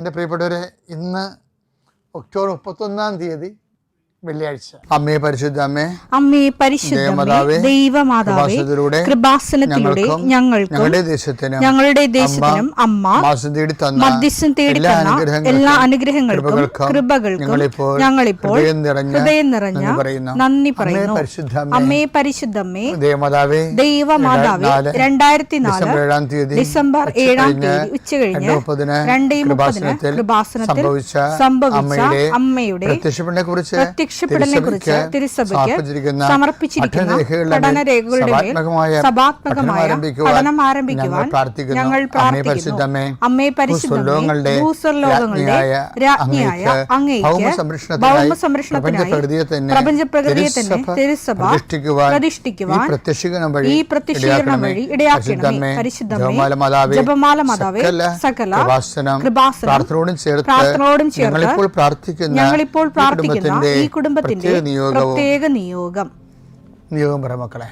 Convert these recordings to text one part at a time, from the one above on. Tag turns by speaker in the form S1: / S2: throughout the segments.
S1: എൻ്റെ പ്രിയപ്പെട്ടവരെ, ഇന്ന് ഒക്ടോബർ 31 വെള്ളിയാഴ്ച. അമ്മേ പരിശുദ്ധ അമ്മേ,
S2: അമ്മേ പരിശുദ്ധ ദൈവമാതാവേ, കൃപാസനത്തിലൂടെ ഞങ്ങളുടെ ദേശത്തിനും അമ്മ മധ്യസ്ഥം തേടി തന്ന എല്ലാ അനുഗ്രഹങ്ങൾക്കും കൃപകൾക്കും ഞങ്ങളിപ്പോൾ ഹൃദയം നിറഞ്ഞ നന്ദി പറയുന്നു. അമ്മേ പരിശുദ്ധമ്മേ ദൈവമാതാവേ, 2004 ഡിസംബർ 7 ഉച്ചകഴിഞ്ഞ് 2:30 കൃപാസനത്തിൽ സംഭവിച്ച അമ്മയുടെ പ്രത്യക്ഷപ്പെടലിനെക്കുറിച്ച് തിരുസഭയ്ക്ക് സമർപ്പിച്ചിരിക്കുന്ന പഠനരേഖകളുടെ മേൽ സഭാത്മകമായ പഠനം ആരംഭിക്കുവാൻ ഞങ്ങൾ പ്രാർത്ഥിക്കുന്നു. അമ്മേ പരിശുദ്ധമേ, ഭൂസ്വർലോകങ്ങളുടെ രാജ്ഞിയായ അങ്ങേയ്ക്ക് ഭൗമസംരക്ഷണത്തിനായി പ്രപഞ്ചപ്രകൃതിയെ തന്നെ തിരുസഭ പ്രതിഷ്ഠിക്കുവാൻ ഈ പ്രത്യക്ഷീകരണം വഴി ഇടയാക്കണമേ. പരിശുദ്ധമേ, ജപമാല മാതാവേ, സകല കൃപാസനം പ്രാർത്ഥനയോടും ചേർത്ത് ഞങ്ങളിപ്പോൾ പ്രാർത്ഥിക്കുന്ന ഈ കുടുംബത്തിന്റെ പ്രത്യേക നിയോഗം
S1: മക്കളെ.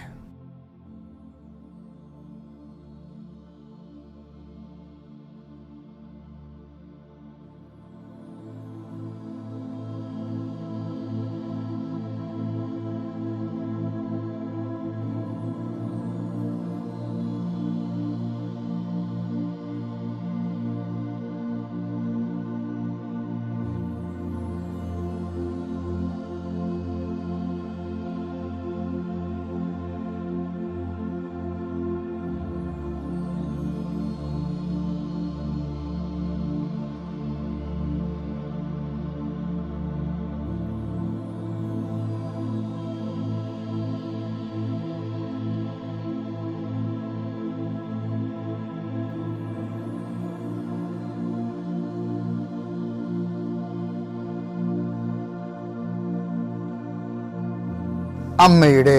S2: അമ്മയുടെ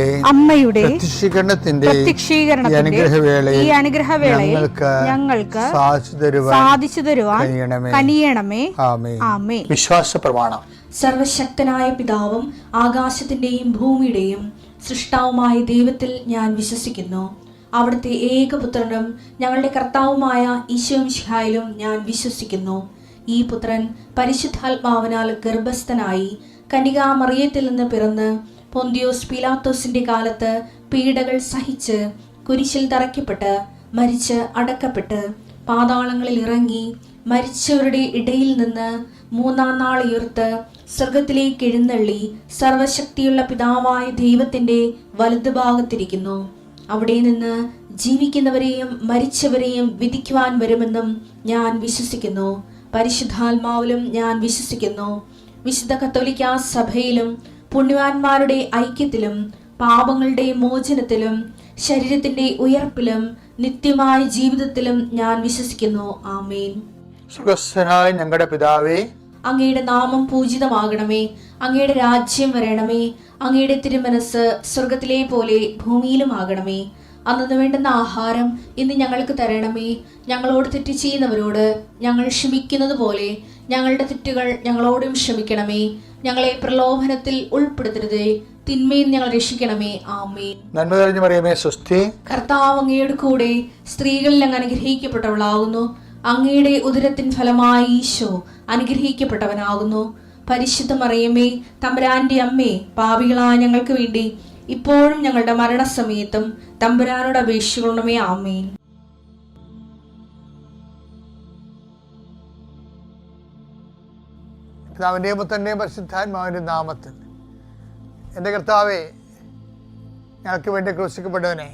S2: പ്രത്യക്ഷീകരണത്തിന്റെ ഈ അനുഗ്രഹവേളയിൽ ഞങ്ങൾക്ക് സാധിച്ചു തരുവാൻ കനിയണമേ. ആമേൻ.
S1: വിശ്വാസ പ്രമാണം.
S3: സർവശക്തനായ പിതാവും ആകാശത്തിന്റെയും ഭൂമിയുടെയും സൃഷ്ടാവുമായ ദൈവത്തിൽ ഞാൻ വിശ്വസിക്കുന്നു. അവിടുത്തെ ഏകപുത്രനും ഞങ്ങളുടെ കർത്താവുമായ ഈശോമിശിഹായിലും ഞാൻ വിശ്വസിക്കുന്നു. ഈ പുത്രൻ പരിശുദ്ധാത്മാവിനാൽ ഗർഭസ്ഥനായി കന്യകാമറിയത്തിൽ നിന്ന് പിറന്ന് പൊന്തിയോസ് പീലാത്തോസിന്റെ കാലത്ത് പീഡകൾ സഹിച്ച് കുരിശിൽ തറയ്ക്കപ്പെട്ട് മരിച്ച് അടക്കപ്പെട്ട് പാതാളങ്ങളിൽ ഇറങ്ങി മരിച്ചവരുടെ ഇടയിൽ നിന്ന് 3-ാം നാൾ ഉയർത്ത് സ്വർഗത്തിലേക്ക് എഴുന്നള്ളി സർവശക്തിയുള്ള പിതാവായ ദൈവത്തിന്റെ വലതുഭാഗത്തിരിക്കുന്നു. അവിടെ നിന്ന് ജീവിക്കുന്നവരെയും മരിച്ചവരെയും വിധിക്കുവാൻ വരുമെന്നും ഞാൻ വിശ്വസിക്കുന്നു. പരിശുദ്ധാത്മാവിലും ഞാൻ വിശ്വസിക്കുന്നു. വിശുദ്ധ കത്തോലിക്കാ സഭയിലും പുണ്യവാന്മാരുടെ ഐക്യത്തിലും പാപങ്ങളുടെ മോചനത്തിലും ശരീരത്തിന്റെ ഉയർപ്പിലും നിത്യമായ ജീവിതത്തിലും ഞാൻ വിശ്വസിക്കുന്നു. ആമേൻ.
S1: സുഖസ്ഥനായ ഞങ്ങളുടെ പിതാവേ,
S3: അങ്ങയുടെ നാമം പൂജിതമാകണമേ. അങ്ങയുടെ രാജ്യം വരണമേ. അങ്ങയുടെ തിരുമനസ് സ്വർഗത്തിലെ പോലെ ഭൂമിയിലും ആകണമേ. അന്നു വേണ്ടുന്ന ആഹാരം ഇന്ന് ഞങ്ങൾക്ക് തരണമേ. ഞങ്ങളോട് തെറ്റ് ചെയ്യുന്നവരോട് ഞങ്ങൾ ക്ഷമിക്കുന്നത് പോലെ ഞങ്ങളുടെ തെറ്റുകൾ ഞങ്ങളോടും ക്ഷമിക്കണമേ. ഞങ്ങളെ പ്രലോഭനത്തിൽ ഉൾപ്പെടുത്തരുതേ, തിന്മയിൽ ഞങ്ങൾ രക്ഷിക്കണമേ. ആമേൻ.
S1: നന്മ നിറഞ്ഞ മറിയമേ, സ്വസ്തി.
S3: കർത്താവ് അങ്ങയുടെ കൂടെ സ്ത്രീകളിൽ അങ്ങ് അനുഗ്രഹിക്കപ്പെട്ടവളാകുന്നു. അങ്ങയുടെ ഉദരത്തിൻ ഫലമായി ഈശോ അനുഗ്രഹിക്കപ്പെട്ടവനാകുന്നു. പരിശുദ്ധ മറിയമേ, തമ്പുരാന്റെ അമ്മേ, പാപികളായ ഞങ്ങൾക്ക് വേണ്ടി ഇപ്പോഴും ഞങ്ങളുടെ മരണസമയത്തും തമ്പുരാനോട് അപേക്ഷിക്കണമേ. ആമേൻ.
S1: പിതാവിന്റെയും പുത്രന്റെയും പരിശുദ്ധാത്മാവിന്റെ നാമത്തിൽ. എൻ്റെ കർത്താവേ, ഞങ്ങൾക്ക് വേണ്ടി ക്രൂശിക്കപ്പെട്ടവനെ,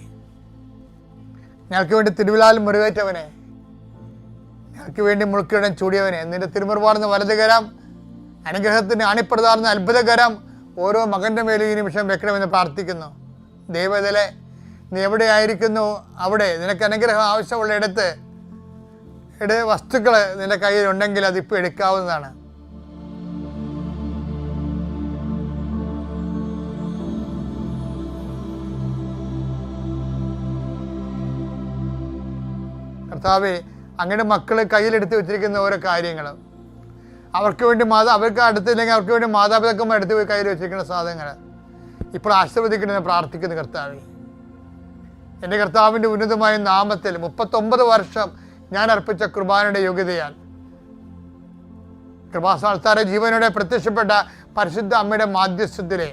S1: ഞങ്ങൾക്ക് വേണ്ടി തിരുവിലാൽ മുറിവേറ്റവനെ, ഞങ്ങൾക്ക് വേണ്ടി മുൾക്കിടം ചൂടിയവനെ, നിന്റെ തിരുമുറുപാടുന്ന വലതുകരം, അനുഗ്രഹത്തിന് അണിപ്രദാർന്ന അത്ഭുതകരം ഓരോ മകൻ്റെ മേലും ഈ നിമിഷം വെക്കണമെന്ന് പ്രാർത്ഥിക്കുന്നു. ദൈവത്തിലെ നീ എവിടെയായിരിക്കുന്നു അവിടെ നിനക്ക് അനുഗ്രഹം ആവശ്യമുള്ള ഇടത്ത് വസ്തുക്കൾ നിന്റെ കയ്യിലുണ്ടെങ്കിൽ അതിപ്പോൾ എടുക്കാവുന്നതാണ്. കർത്താവേ, അങ്ങയുടെ മക്കൾ കയ്യിലെടുത്ത് വെച്ചിരിക്കുന്ന ഓരോ കാര്യങ്ങൾ, അവർക്ക് വേണ്ടി അവർക്ക് അടുത്തില്ലെങ്കിൽ അവർക്ക് വേണ്ടി മാതാപിതാക്കന്മാർ എടുത്ത് പോയി കയ്യിൽ വെച്ചിരിക്കുന്ന സാധനങ്ങൾ ഇപ്പോൾ ആശീർവദിക്കണമെന്ന് പ്രാർത്ഥിക്കുന്നു. കർത്താവേ, എൻ്റെ കർത്താവിൻ്റെ ഉന്നതമായ നാമത്തിൽ 39 വർഷം ഞാൻ അർപ്പിച്ച കുർബാനയുടെ യോഗ്യതയാൽ കൃപാസ്ഥാനത്താറെ ജീവനോടെ പ്രത്യക്ഷപ്പെട്ട പരിശുദ്ധ അമ്മയുടെ മാധ്യസ്ഥത്തിലെ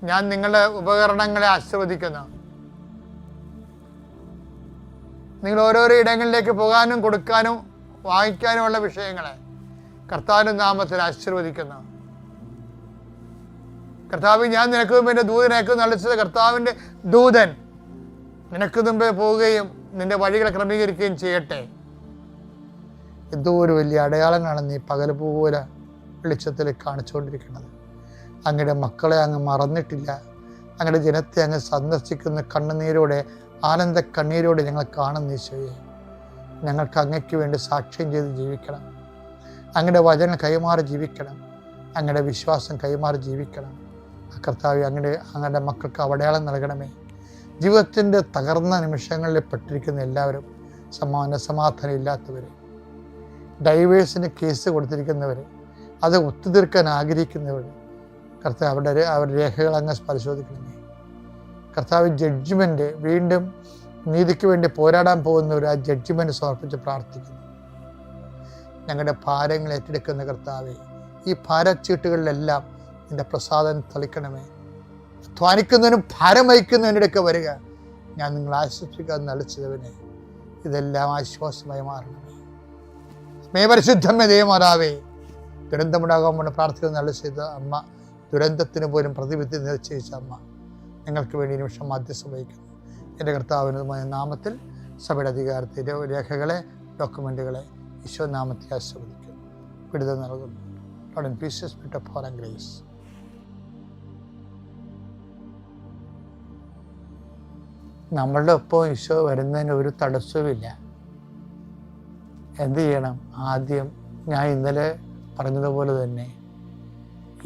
S1: ഞാൻ നിങ്ങളുടെ ഉപകരണങ്ങളെ ആശീർവദിക്കുന്നു. നിങ്ങൾ ഓരോരോ ഇടങ്ങളിലേക്ക് പോകാനും കൊടുക്കാനും വാങ്ങിക്കാനുമുള്ള വിഷയങ്ങളെ കർത്താവിൻ്റെ നാമത്തിൽ ആശീർവദിക്കുന്നു. കർത്താവ്, ഞാൻ നിനക്ക് മുമ്പ് എൻ്റെ ദൂതനേക്ക് നളിച്ചത് കർത്താവിൻ്റെ ദൂതൻ നിനക്ക് മുമ്പേ പോവുകയും നിന്റെ വഴികളെ ക്രമീകരിക്കുകയും ചെയ്യട്ടെ. എന്തോ ഒരു വലിയ അടയാളങ്ങളാണ് നീ പകൽ പോലെ വെളിച്ചത്തിൽ കാണിച്ചുകൊണ്ടിരിക്കുന്നത്. അങ്ങയുടെ മക്കളെ അങ്ങ് മറന്നിട്ടില്ല. അങ്ങയുടെ ജനത്തെ അങ്ങ് സന്ദർശിക്കുന്ന കണ്ണുനീരോടെ, ആനന്ദ കണ്ണീരോടെ ഞങ്ങൾ കാണുന്ന ഈശോയെ, ഞങ്ങൾക്ക് അങ്ങയ്ക്ക് വേണ്ടി സാക്ഷ്യം ചെയ്ത് ജീവിക്കണം. അങ്ങയുടെ വചനം കൈമാറി ജീവിക്കണം. അങ്ങയുടെ വിശ്വാസം കൈമാറി ജീവിക്കണം. കർത്താവേ, അങ്ങയുടെ മക്കൾക്ക് അടയാളം നൽകണമേ. ജീവിതത്തിൻ്റെ തകർന്ന നിമിഷങ്ങളിൽ പെട്ടിരിക്കുന്ന എല്ലാവരും, സമാധാനം ഇല്ലാത്തവർ, ഡൈവേഴ്സിന് കേസ് കൊടുത്തിരിക്കുന്നവർ, അത് ഒത്തുതീർക്കാൻ ആഗ്രഹിക്കുന്നവർ, കർത്താവ് അവരുടെ രേഖകൾ അങ്ങ് പരിശോധിക്കണമേ. കർത്താവ്, ജഡ്ജ്മെൻറ്റ് വീണ്ടും നീതിക്ക് വേണ്ടി പോരാടാൻ പോകുന്നവർ ആ ജഡ്ജ്മെൻറ്റ് സമർപ്പിച്ച് പ്രാർത്ഥിക്കുന്നു. ഞങ്ങളുടെ ഭാരങ്ങൾ ഏറ്റെടുക്കുന്ന കർത്താവെ, ഈ ഭാരച്ചീട്ടുകളിലെല്ലാം നിൻ്റെ പ്രസാദം തളിക്കണമേ. അധ്വാനിക്കുന്നതിനും ഭാരം വഹിക്കുന്നതിനിടയ്ക്ക് വരിക. ഞാൻ നിങ്ങൾ ആശ്വസിക്കാൻ നളിച്ചവനെ, ഇതെല്ലാം ആശ്വാസമായി മാറണമേ. പരിശുദ്ധമേ ദൈവമാതാവേ, ദുരന്തമുണ്ടാകാൻ വേണ്ടി പ്രാർത്ഥിക്കുന്ന നല്ല ചെയ്ത അമ്മ, ദുരന്തത്തിന് പോലും പ്രതിവിധി നിശ്ചയിച്ച അമ്മ, നിങ്ങൾക്ക് വേണ്ടി നിമിഷം മധ്യസ്ഥം വഹിക്കുന്നു. എൻ്റെ കർത്താവിനുമായ നാമത്തിൽ സഭയുടെ അധികാരത്തിൻ്റെ രേഖകളെ, ഡോക്യുമെൻറ്റുകളെ ഈശോ നാമത്തെ ആശീർവദിക്കുന്നു. വിടുതൽ നൽകുന്നു. Lord, in peace, spirit of power and grace. നമ്മളുടെ ഒപ്പം ഈശോ വരുന്നതിന് ഒരു തടസ്സവുമില്ല. എന്ത് ചെയ്യണം? ആദ്യം ഞാൻ ഇന്നലെ പറഞ്ഞതുപോലെ തന്നെ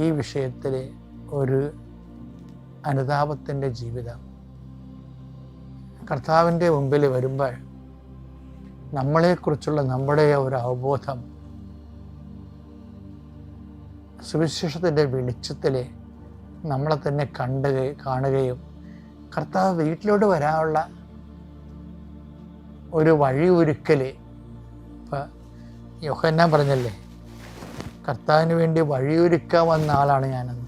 S1: ഈ വിഷയത്തിൽ ഒരു അനുതാപത്തിൻ്റെ ജീവിതം കർത്താവിൻ്റെ മുമ്പിൽ വരുമ്പോൾ നമ്മളെക്കുറിച്ചുള്ള നമ്മുടെ ഒരു അവബോധം സുവിശേഷത്തിൻ്റെ വെളിച്ചത്തിൽ നമ്മളെ തന്നെ കാണുകയും കർത്താവ് വീട്ടിലോട്ട് വരാനുള്ള ഒരു വഴി ഒരുക്കൽ. ഇപ്പം യോഹന്നാൻ പറഞ്ഞല്ലേ, കർത്താവിന് വേണ്ടി വഴിയൊരുക്കാൻ വന്ന ആളാണ് ഞാനെന്ന്.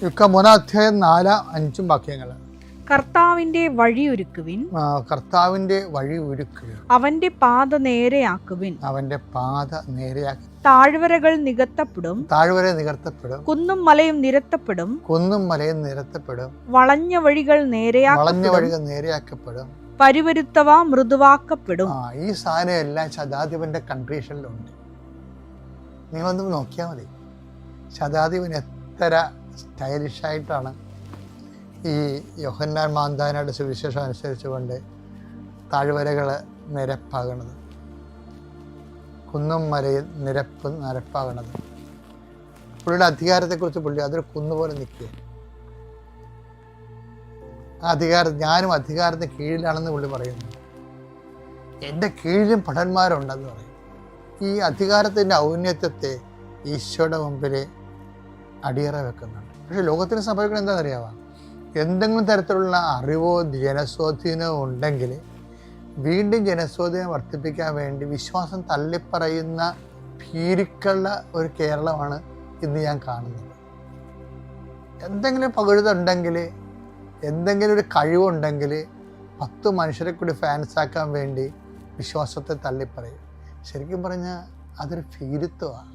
S1: 3:4-5 വാക്യങ്ങൾ.
S2: കർത്താവിന്റെ വഴിയൊരുക്കുവിൻ,
S1: കർത്താവിന്റെ വഴി ഒരുക്കുക,
S2: അവന്റെ പാത നേരെയാക്കുവിൻ,
S1: അവന്റെ പാത നേരെയാക്കി.
S2: താഴ്വരകൾ നികത്തപ്പെടും,
S1: താഴ്വര നികത്തപ്പെടും,
S2: കുന്നും മലയും നിരത്തപ്പെടും,
S1: കുന്നും മലയും നിരത്തപ്പെടും,
S2: വളഞ്ഞ വഴികൾ
S1: നേരെയാക്കപ്പെടും,
S2: പരുവരുത്തവ മൃദുവാക്കപ്പെടും.
S1: ഈ സാധനം എല്ലാം ശതാധിപന്റെ കൺട്രീഷനിലുണ്ട്. നിങ്ങളൊന്നും നോക്കിയാൽ മതി. ശതാധിപൻ എത്ര സ്റ്റൈലിഷായിട്ടാണ് ഈ യോഹന്നാൻ മാന്താനയുടെ സുവിശേഷം അനുസരിച്ചുകൊണ്ട് താഴ്വരകൾ നിരപ്പാകണത്, കുന്നും മലയിൽ നിരപ്പാകണത്. പുള്ളിയുടെ അധികാരത്തെക്കുറിച്ച് പുള്ളി അതൊരു കുന്നുപോലെ നിൽക്കുക. ആ അധികാരം, ഞാനും അധികാരത്തിന് കീഴിലാണെന്ന് പുള്ളി പറയുന്നു. എൻ്റെ കീഴിലും ഭടന്മാരുണ്ടെന്ന് പറയും. ഈ അധികാരത്തിൻ്റെ ഔന്നത്യത്തെ ഈശോയുടെ മുമ്പിൽ അടിയറ വെക്കുന്നുണ്ട്. പക്ഷേ ലോകത്തിന് സംഭവിക്കുന്നത് എന്താണെന്നറിയാമോ? എന്തെങ്കിലും തരത്തിലുള്ള അറിവോ ജനസ്വാധീനമോ ഉണ്ടെങ്കിൽ വീണ്ടും ജനസ്വാധീനം വർദ്ധിപ്പിക്കാൻ വേണ്ടി വിശ്വാസം തള്ളിപ്പറയുന്ന ഭീരുക്കളുടെ ഒരു കേരളമാണ് ഇന്ന് ഞാൻ കാണുന്നത്. എന്തെങ്കിലും പകുഴുതുണ്ടെങ്കിൽ, എന്തെങ്കിലും ഒരു കഴിവുണ്ടെങ്കിൽ 10 മനുഷ്യരെ കൂടി ഫാൻസാക്കാൻ വേണ്ടി വിശ്വാസത്തെ തള്ളിപ്പറയും. ശരിക്കും പറഞ്ഞാൽ അതൊരു ഭീരുത്വമാണ്.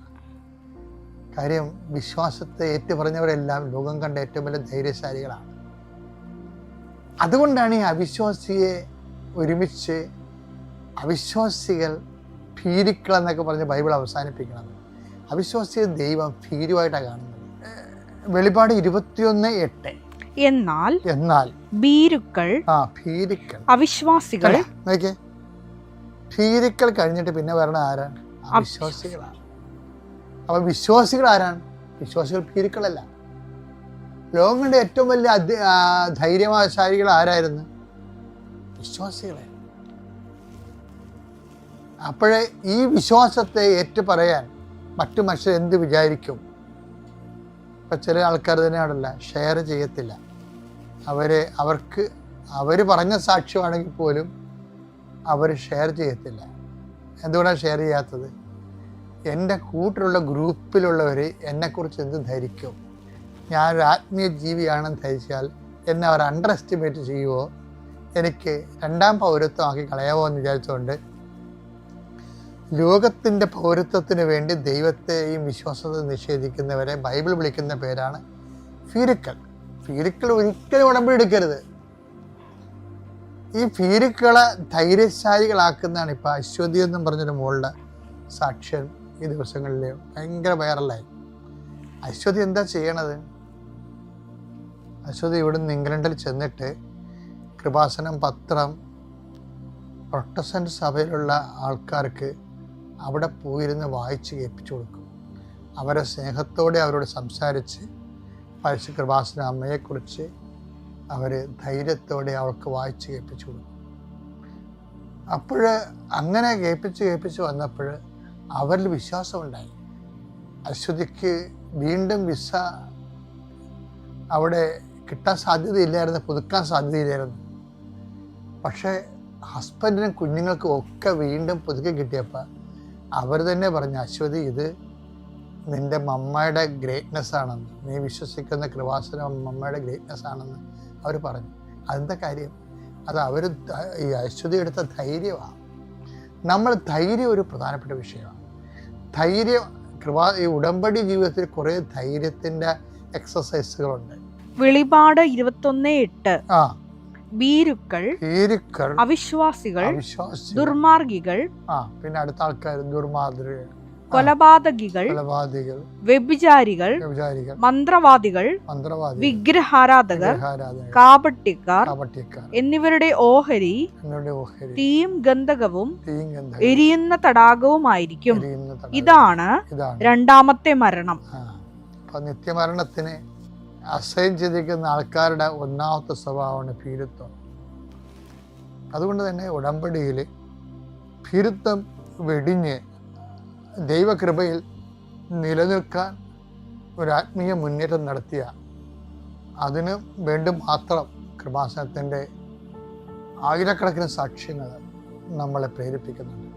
S1: കാര്യം, വിശ്വാസത്തെ ഏറ്റുപറഞ്ഞവരെല്ലാം ലോകം കണ്ട ഏറ്റവും വലിയ ധൈര്യശാലികളാണ്. അതുകൊണ്ടാണ് ഈ അവിശ്വാസിയെ ഒരുമിച്ച് അവിശ്വാസികൾ ഭീരുക്കളെന്നൊക്കെ പറഞ്ഞ് ബൈബിൾ അവസാനിപ്പിക്കുന്നത്. അവിശ്വാസിയെ ദൈവം ഭീരുവായിട്ടാണ് കാണുന്നത്. വെളിപ്പാട് 21:8. എന്നാൽ ഭീരുക്കൾ, അവിശ്വാസികൾ, ഭീരുക്കൾ കഴിഞ്ഞിട്ട് പിന്നെ വരണ ആരാണ്? അവിശ്വാസികളാണ്. അപ്പൊ വിശ്വാസികൾ ആരാണ്? വിശ്വാസികൾ ഭീരുക്കളല്ല. ലോകങ്ങളുടെ ഏറ്റവും വലിയ ധൈര്യശാലികൾ ആരായിരുന്നു? വിശ്വാസികളെ. അപ്പോഴേ ഈ വിശ്വാസത്തെ ഏറ്റുപറയാൻ മറ്റു മനുഷ്യർ എന്ത് വിചാരിക്കും? ഇപ്പം ചില ആൾക്കാർ തന്നെയാണല്ല, ഷെയർ ചെയ്യത്തില്ല. അവർ പറഞ്ഞ സാക്ഷ്യമാണെങ്കിൽ പോലും അവർ ഷെയർ ചെയ്യത്തില്ല. എന്തുകൊണ്ടാണ് ഷെയർ ചെയ്യാത്തത്? എൻ്റെ കൂട്ടിലുള്ള ഗ്രൂപ്പിലുള്ളവർ എന്നെക്കുറിച്ച് എന്ത് ധരിക്കും? ഞാനൊരു ആത്മീയ ജീവിയാണെന്ന് ധരിച്ചാൽ എന്നെ അവർ അണ്ടർ എസ്റ്റിമേറ്റ് ചെയ്യുമോ, എനിക്ക് രണ്ടാം പൗരത്വമാക്കി കളയാമോ എന്ന് വിചാരിച്ചുകൊണ്ട് ലോകത്തിൻ്റെ പൗരത്വത്തിന് വേണ്ടി ദൈവത്തെയും വിശ്വാസത്തെയും നിഷേധിക്കുന്നവരെ ബൈബിൾ വിളിക്കുന്ന പേരാണ് ഫീരുക്കൾ. ഫീരുക്കൾ ഒരിക്കലും ഉടമ്പടി എടുക്കരുത്. ഈ ഫീരുക്കളെ ധൈര്യശാലികളാക്കുന്നതാണ് ഇപ്പോൾ അശ്വതി എന്നും പറഞ്ഞൊരു മോളുടെ സാക്ഷ്യം ഈ ദിവസങ്ങളിൽ ഭയങ്കര വൈറലായി. അശ്വതി എന്താ ചെയ്യണത്? അശ്വതി ഇവിടുന്ന് ഇംഗ്ലണ്ടിൽ ചെന്നിട്ട് കൃപാസനം പത്രം പ്രൊട്ടസ്റ്റന്റ് സഭയിലുള്ള ആൾക്കാർക്ക് അവിടെ പോയിരുന്ന് വായിച്ച് കേൾപ്പിച്ചു കൊടുക്കും. അവരെ സ്നേഹത്തോടെ അവരോട് സംസാരിച്ച് പരിശുദ്ധ കൃപാസന അമ്മയെക്കുറിച്ച് അവർ ധൈര്യത്തോടെ അവർക്ക് വായിച്ച് കേൾപ്പിച്ചു കൊടുക്കും. അപ്പോൾ അങ്ങനെ കേൾപ്പിച്ച് വന്നപ്പോൾ അവരിൽ വിശ്വാസമുണ്ടായി. അശ്വതിക്ക് വീണ്ടും വിസ അവിടെ കിട്ടാൻ സാധ്യതയില്ലായിരുന്നു, പുതുക്കാൻ സാധ്യതയില്ലായിരുന്നു. പക്ഷേ ഹസ്ബൻഡിനും കുഞ്ഞുങ്ങൾക്കും ഒക്കെ വീണ്ടും പുതുക്കി കിട്ടിയപ്പോൾ അവർ തന്നെ പറഞ്ഞു, അശ്വതി ഇത് നിൻ്റെ മമ്മയുടെ ഗ്രേറ്റ്നെസ് ആണെന്ന്, നീ വിശ്വസിക്കുന്ന കൃപാസന മമ്മയുടെ ഗ്രേറ്റ്നെസ് ആണെന്ന് അവർ പറഞ്ഞു. അതെന്താ കാര്യം? അത് അവർ ഈ അശ്വതി എടുത്ത ധൈര്യമാണ്. ധൈര്യം ഒരു പ്രധാനപ്പെട്ട വിഷയമാണ്. ധൈര്യം ഈ ഉടമ്പടി ജീവിതത്തിൽ കുറേ ധൈര്യത്തിൻ്റെ എക്സസൈസുകളുണ്ട്.
S2: വെളിപാട് 21:8 ഭീരുക്കൾ, അവിശ്വാസികൾ, ദുർമാർഗികൾ,
S1: പിന്നെ അടുത്ത ആൾക്കാർ ദുർമാർഗികൾ,
S2: കൊലപാതകികൾ, വ്യഭിചാരികൾ, മന്ത്രവാദികൾ, വിഗ്രഹാരാധകർ, കാപട്യക്കാർ എന്നിവരുടെ ഓഹരി തീയും ഗന്ധകവും എരിയുന്ന തടാകവുമായിരിക്കും. ഇതാണ് രണ്ടാമത്തെ മരണം.
S1: നിത്യമരണത്തിന് അസൈൻ ചെയ്തിരിക്കുന്ന ആൾക്കാരുടെ ഒന്നാമത്തെ സ്വഭാവമാണ് ഭീരുത്വം. അതുകൊണ്ട് തന്നെ ഉടമ്പടിയിൽ ഭീരുത്വം വെടിഞ്ഞ് ദൈവകൃപയിൽ നിലനിൽക്കാൻ ഒരു ആത്മീയ മുന്നേറ്റം നടത്തിയ അതിന് വേണ്ടി മാത്രം കൃപാസനത്തിൻ്റെ ആയിരക്കണക്കിന് സാക്ഷ്യങ്ങൾ നമ്മളെ പ്രേരിപ്പിക്കുന്നുണ്ട്.